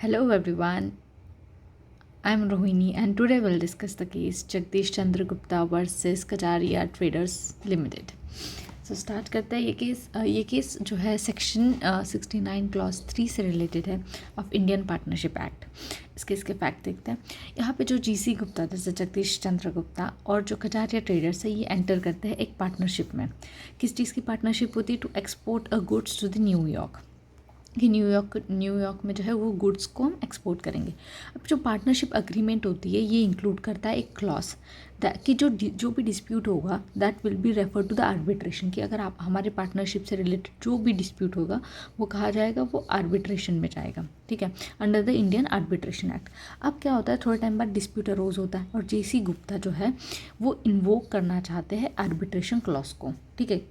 Hello everyone, I'm Rohini and today we'll discuss the case Jagdish Chandra Gupta versus Kajaria Traders Limited. So start करते हैं ये case जो है section 69 clause 3 से related है of Indian partnership act. इस case के fact देखते हैं। यहाँ पे जो जीसी गुप्ता जैसे जगदीश चंद्र गुप्ता और जो कजारिया ट्रेडर्स है ये एंटर करते हैं एक पार्टनरशिप में। किस चीज़ की पार्टनरशिप होती है? To export a goods to the New York, कि न्यूयॉर्क में जो है वो गुड्स को हम एक्सपोर्ट करेंगे। अब जो पार्टनरशिप अग्रीमेंट होती है ये इंक्लूड करता है एक क्लॉज कि जो भी डिस्प्यूट होगा that will be refer to the arbitration, कि अगर आप हमारे पार्टनरशिप से रिलेटेड जो भी डिस्प्यूट होगा वो कहा जाएगा वो आर्बिट्रेशन में जाएगा, ठीक है, under the Indian arbitration act. अब क्या होता है, थोड़े टाइम बाद डिस्प्यूट अरोज होता है और जेसी गुप्ता जो है वो इन्वोक करना चाहते हैं आर्बिट्रेशन क्लॉज को, ठीक है।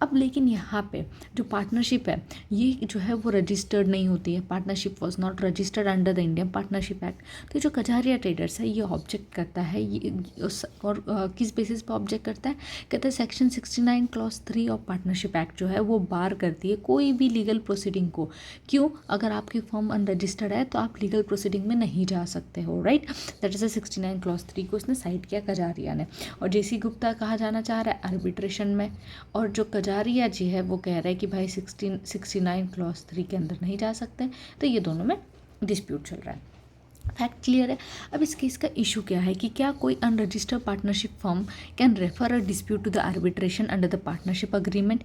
अब लेकिन यहाँ पे जो पार्टनरशिप है ये जो है वो रजिस्टर्ड नहीं होती है। Partnership was not registered under the Indian partnership act. तो जो कजारिया ट्रेडर्स है ये ऑब्जेक्ट करता है ये और किस बेसिस पे ऑब्जेक्ट करता है? कहता है section 69 clause 3 of partnership act जो है वो बार करती है कोई भी लीगल प्रोसीडिंग को। क्यों? अगर आपकी फर्म अनरजिस्टर्ड है तो आप लीगल प्रोसीडिंग में नहीं जा सकते हो, राइट। दैट इज 69 क्लॉज 3 को उसने साइड किया कजारिया ने। और जेसी गुप्ता कहाँ जाना चाह रहा है? आर्बिट्रेशन में। और जो कजारिया जी है वो कह रहा है कि भाई 69 क्लॉज 3 के अंदर नहीं जा सकते। तो ये दोनों में डिस्प्यूट चल रहा है। फैक्ट क्लियर है। अब इस केस का इशू क्या है कि क्या कोई unregistered partnership firm can refer a dispute to the arbitration under the partnership agreement,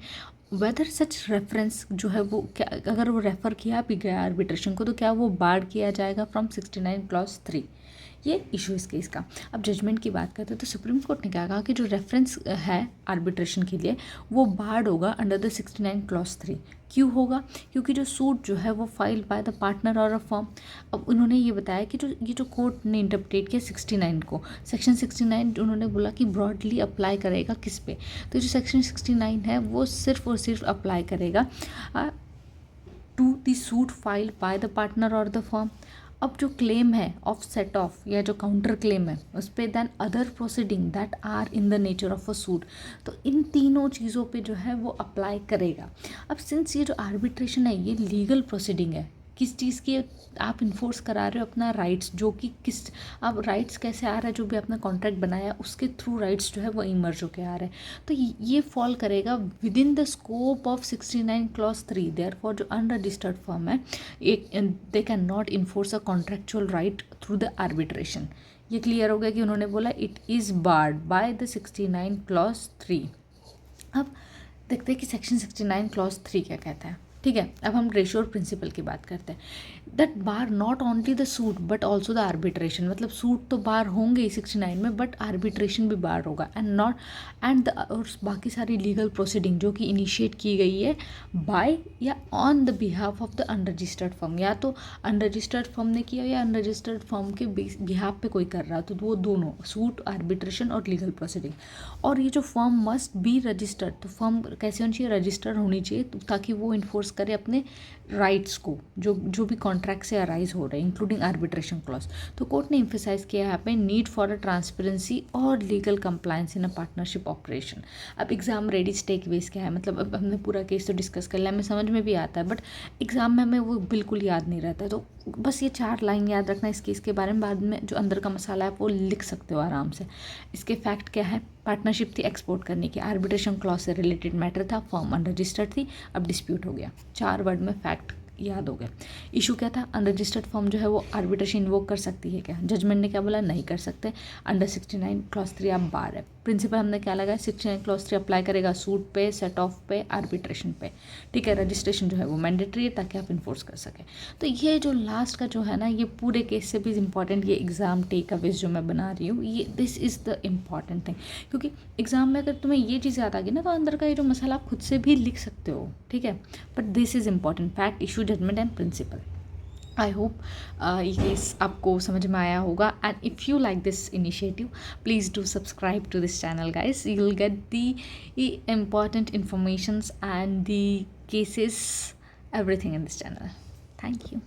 whether such reference जो है वो क्या, अगर वो रेफर किया भी गया आर्बिट्रेशन को तो क्या वो बार्ड किया जाएगा फ्रॉम 69 क्लॉज 3? ये इशू इस केस का। अब जजमेंट की बात करते हैं तो सुप्रीम कोर्ट ने क्या कहा कि जो रेफरेंस है आर्बिट्रेशन के लिए वो बार्ड होगा अंडर द 69 क्लॉज 3। क्यों होगा? क्योंकि जो सूट जो है वो फाइल बाय द पार्टनर और अ फर्म। अब उन्होंने ये बताया कि जो कोर्ट ने इंटरप्रेट किया 69 को, सेक्शन 69 उन्होंने बोला कि ब्रॉडली अप्लाई करेगा किस पे? तो जो सेक्शन 69 है वो सिर्फ और सिर्फ अप्लाई करेगा to the suit file by the partner और द फर्म। अब जो क्लेम है ऑफ सेट ऑफ या जो काउंटर क्लेम है उस पर then other proceeding that are in the nature of a suit, तो इन तीनों चीज़ों पे जो है वो अप्लाई करेगा। अब सिंस ये जो आर्बिट्रेशन है ये लीगल प्रोसीडिंग है, किस चीज़ की आप इन्फोर्स करा रहे हो अपना राइट्स, जो कि किस आप राइट्स कैसे आ रहा है, जो भी आपने कॉन्ट्रैक्ट बनाया उसके थ्रू राइट्स जो है वो इमर्ज होके आ रहे हैं। तो ये फॉल करेगा with in the scope of 69 clause 3। Therefore जो अनरजिस्टर्ड फर्म है they can not enforce a contractual right through the arbitration. ये क्लियर हो गया कि उन्होंने बोला it is barred by the 69 clause 3। अब देखते हैं कि सेक्शन 69 क्लॉज 3 क्या कहता है, ठीक है। अब हम रेशियो और प्रिंसिपल की बात करते हैं। That bar not only the suit but also the arbitration, मतलब सूट तो बार होंगे ही 69 में बट आर्बिट्रेशन भी बार होगा और बाकी सारी लीगल प्रोसीडिंग जो कि इनिशिएट की गई है बाय या on the behalf of the unregistered firm, या तो अनरजिस्टर्ड फर्म ने किया या अनरजिस्टर्ड फर्म के बिहाफ पे कोई कर रहा, तो वो दोनों सूट, आर्बिट्रेशन और लीगल प्रोसीडिंग। और ये जो फर्म मस्ट बी रजिस्टर्ड, तो फर्म कैसे होनी चाहिए? रजिस्टर्ड होनी चाहिए ताकि वो इन्फोर्स करे अपने राइट्स को जो भी कॉन्ट्रैक्ट से अराइज हो रहे हैं इंक्लूडिंग आर्बिट्रेशन क्लॉज। तो कोर्ट ने एम्फेसाइज किया यहाँ पे नीड फॉर अ ट्रांसपेरेंसी और legal compliance in a partnership operation. अब एग्जाम रेडी टेक वेस क्या है, मतलब अब हमने पूरा केस तो डिस्कस कर लिया, हमें समझ में भी आता है बट एग्जाम में हमें वो बिल्कुल याद नहीं रहता है। तो बस ये 4 लाइन याद रखना इस केस के बारे में, बाद में जो अंदर का मसाला है वो लिख सकते हो आराम से। इसके फैक्ट क्या है? पार्टनरशिप थी एक्सपोर्ट करने की, आर्बिट्रेशन क्लॉज से रिलेटेड मैटर था, फर्म अनरजिस्टर्ड थी, अब डिस्प्यूट हो गया। 4 वर्ड में फैक्ट याद हो गया। इशू क्या था? अनरजिस्टर्ड फर्म जो है वो आर्बिट्रेशन इन्वोक कर सकती है क्या? जजमेंट ने क्या बोला? नहीं कर सकते, अंडर 69 क्लॉज 3 आप बार है। प्रिंसिपल हमने क्या लगाया? 69 क्लॉज 3 अप्लाई करेगा सूट पे, सेट ऑफ पे, आर्बिट्रेशन पे, ठीक है। रजिस्ट्रेशन जो है वो मैंडेटरी है ताकि आप इन्फोर्स कर सकें। तो ये जो लास्ट का जो है ना ये पूरे केस से भी इम्पॉर्टेंट, ये एग्जाम टेक अवेज जो मैं बना रही हूँ ये this is the important thing, क्योंकि एग्जाम में अगर तुम्हें ये चीज़ याद आ गई ना तो अंदर का ये जो मसाला आप खुद से भी लिख सकते हो, ठीक है। But this is important, fact, issue, judgment and principle. I hope ये केस आपको समझ में आया होगा and if you like this initiative please do subscribe to this channel guys, you will get the important informations and the cases, everything in this channel. Thank you.